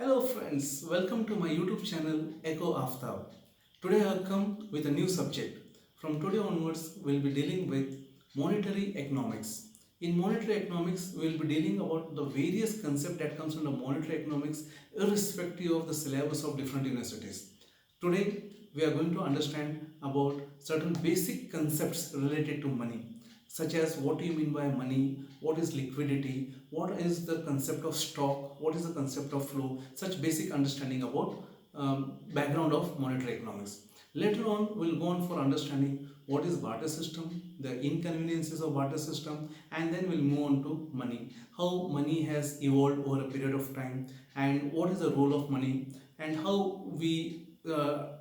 Hello friends, welcome to my YouTube channel Echo Aftab. Today I have come with a new subject. From today onwards, we'll be dealing with monetary economics. In monetary economics, we'll be dealing about the various concepts that comes under monetary economics irrespective of the syllabus of different universities. Today, we are going to understand about certain basic concepts related to money, such as what do you mean by money, what is liquidity, what is the concept of stock, what is the concept of flow, such basic understanding about background of monetary economics. Later on, we'll go on for understanding what is barter system, the inconveniences of barter system, and then we'll move on to money, how money has evolved over a period of time, and what is the role of money, and how we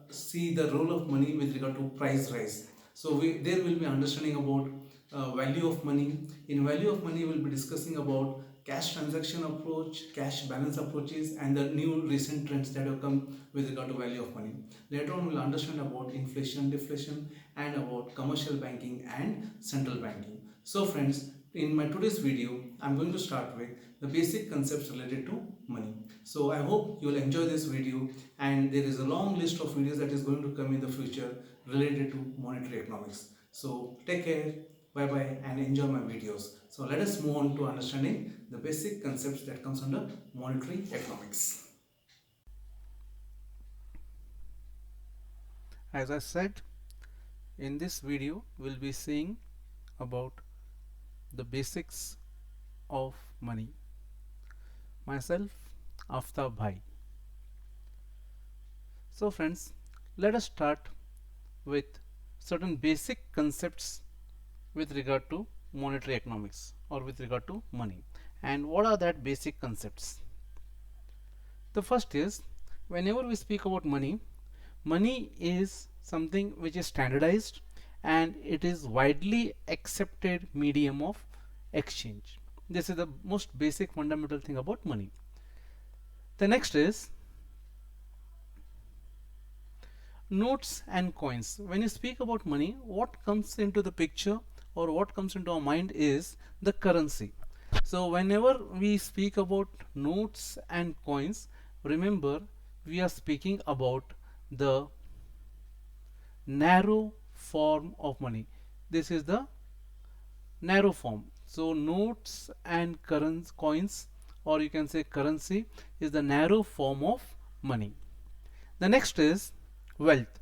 see the role of money with regard to price rise. So there will be understanding about value of money. In value of money, we'll be discussing about cash transaction approach, cash balance approaches, and the new recent trends that have come with regard to value of money. Later on, we'll understand about inflation, deflation, and about commercial banking and central banking. So friends, in my today's video, I'm going to start with the basic concepts related to money. So I hope you will enjoy this video, and there is a long list of videos that is going to come in the future related to monetary economics. So take care, bye bye, and enjoy my videos. So let us move on to understanding the basic concepts that comes under monetary economics. As I said, in this video we'll be seeing about the basics of money. Myself, Aftab Bhai. So friends, let us start with certain basic concepts with regard to monetary economics or with regard to money. And what are that basic concepts? The first is, whenever we speak about money, money is something which is standardized and it is widely accepted medium of exchange. This is the most basic fundamental thing about money. The next is notes and coins. When you speak about money, what comes into the picture or what comes into our mind is the currency. So whenever we speak about notes and coins, remember we are speaking about the narrow form of money. This is the narrow form. So notes and coins, or you can say currency, is the narrow form of money. The next is wealth.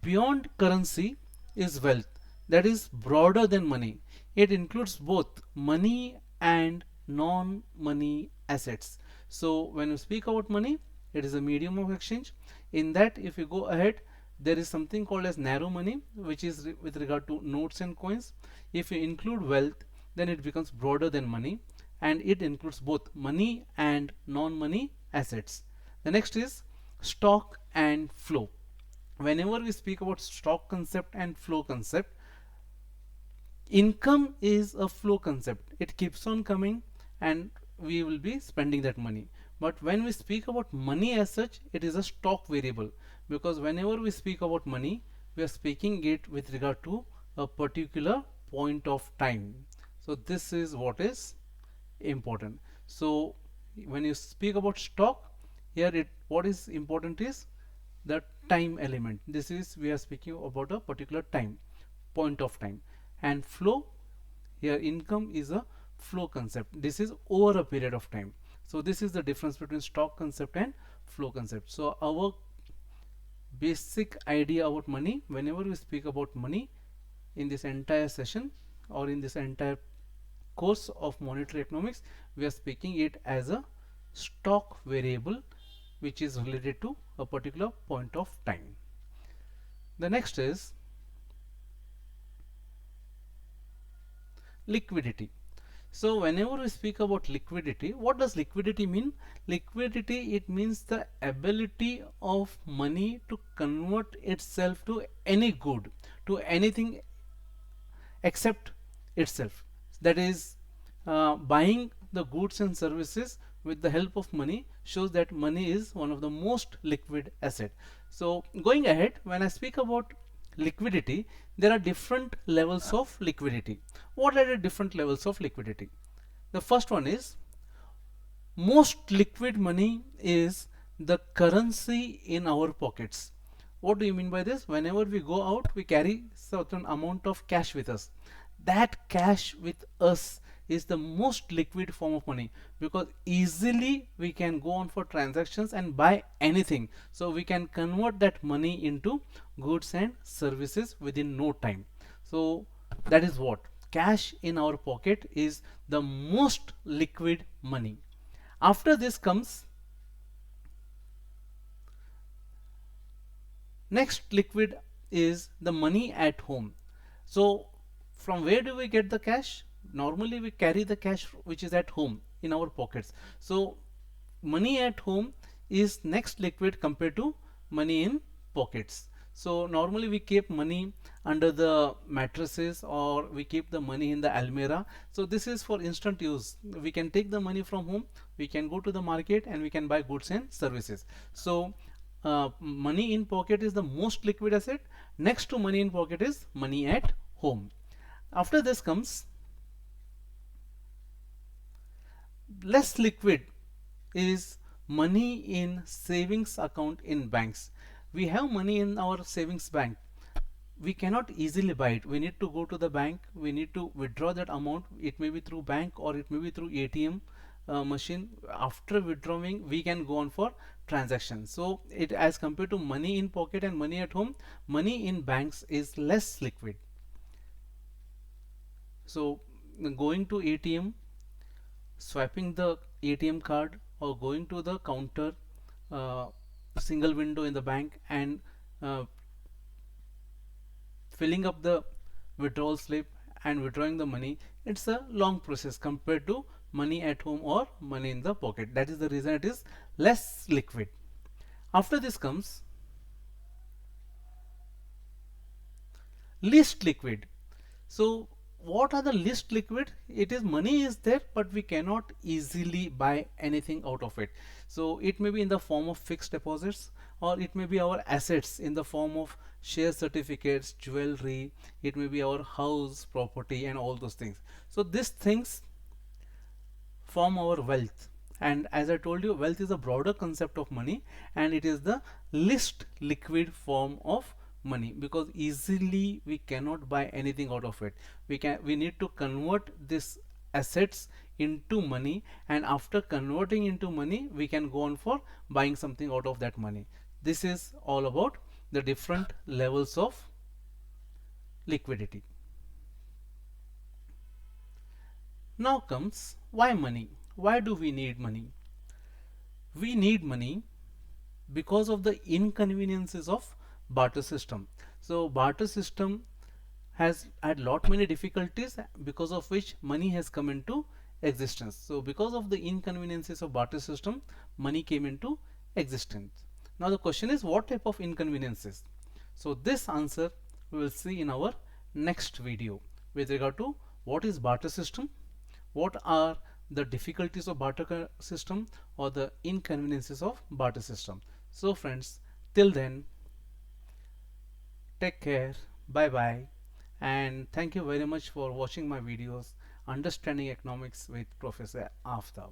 Beyond currency is wealth, that is broader than money. It includes both money and non-money assets. So when you speak about money, it is a medium of exchange. In that, if you go ahead, there is something called as narrow money, which is with regard to notes and coins. If you include wealth, then it becomes broader than money, and it includes both money and non-money assets. The next is stock and flow. Whenever we speak about stock concept and flow concept, income is a flow concept. It keeps on coming and we will be spending that money. But when we speak about money as such, it is a stock variable, because whenever we speak about money, we are speaking it with regard to a particular point of time. So this is what is important. So when you speak about stock, here what is important is the time element. This is, we are speaking about a particular time, point of time. And flow, here income is a flow concept. This is over a period of time. So this is the difference between stock concept and flow concept. So our basic idea about money, whenever we speak about money in this entire session or in this entire course of monetary economics, we are speaking it as a stock variable which is related to a particular point of time. The next is liquidity. So whenever we speak about liquidity, what does liquidity mean? Liquidity, it means the ability of money to convert itself to any good, to anything except itself. That is, buying the goods and services with the help of money shows that money is one of the most liquid asset. So going ahead, when I speak about liquidity, there are different levels of liquidity. What are the different levels of liquidity? The first one is Most liquid money is the currency in our pockets. What do you mean by this? Whenever we go out, we carry certain amount of cash with us. That cash with us is the most liquid form of money, because easily we can go on for transactions and buy anything. So we can convert that money into goods and services within no time. So that is what cash in our pocket is, the most liquid money. After this comes next liquid is the money at home. So from where do we get the cash? Normally we carry the cash which is at home in our pockets. So money at home is next liquid compared to money in pockets. So normally we keep money under the mattresses, or we keep the money in the almirah. So this is for instant use. We can take the money from home, we can go to the market, and we can buy goods and services. So money in pocket is the most liquid asset. Next to money in pocket is money at home. After this comes less liquid is money in savings account in banks. We have money in our savings bank, we cannot easily buy it. We need to go to the bank, we need to withdraw that amount. It may be through bank or it may be through ATM machine. After withdrawing, we can go on for transactions. So it, as compared to money in pocket and money at home, money in banks is less liquid. So going to ATM, swiping the ATM card, or going to the counter, uh, single window in the bank, and uh, filling up the withdrawal slip and withdrawing the money, it's a long process compared to money at home or money in the pocket. That is the reason it is less liquid. After this comes least liquid. So what are the least liquid? It is money is there, but we cannot easily buy anything out of it. So it may be in the form of fixed deposits, or it may be our assets in the form of share certificates, jewelry, it may be our house, property, and all those things. So these things form our wealth. And as I told you, wealth is a broader concept of money, and it is the least liquid form of money, because easily we cannot buy anything out of it. We need to convert this assets into money, and after converting into money, we can go on for buying something out of that money. This is all about the different levels of liquidity. Now comes why money? Why do we need money? We need money because of the inconveniences of barter system. So barter system has had lot many difficulties, because of which money has come into existence. So because of the inconveniences of barter system, money came into existence. Now the question is, what type of inconveniences? So this answer we will see in our next video with regard to what is barter system, what are the difficulties of barter system, or the inconveniences of barter system. So friends, till then, take care, bye bye, and thank you very much for watching my videos, Understanding Economics with Professor Aftab.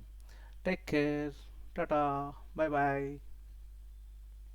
Take care, tata, bye bye.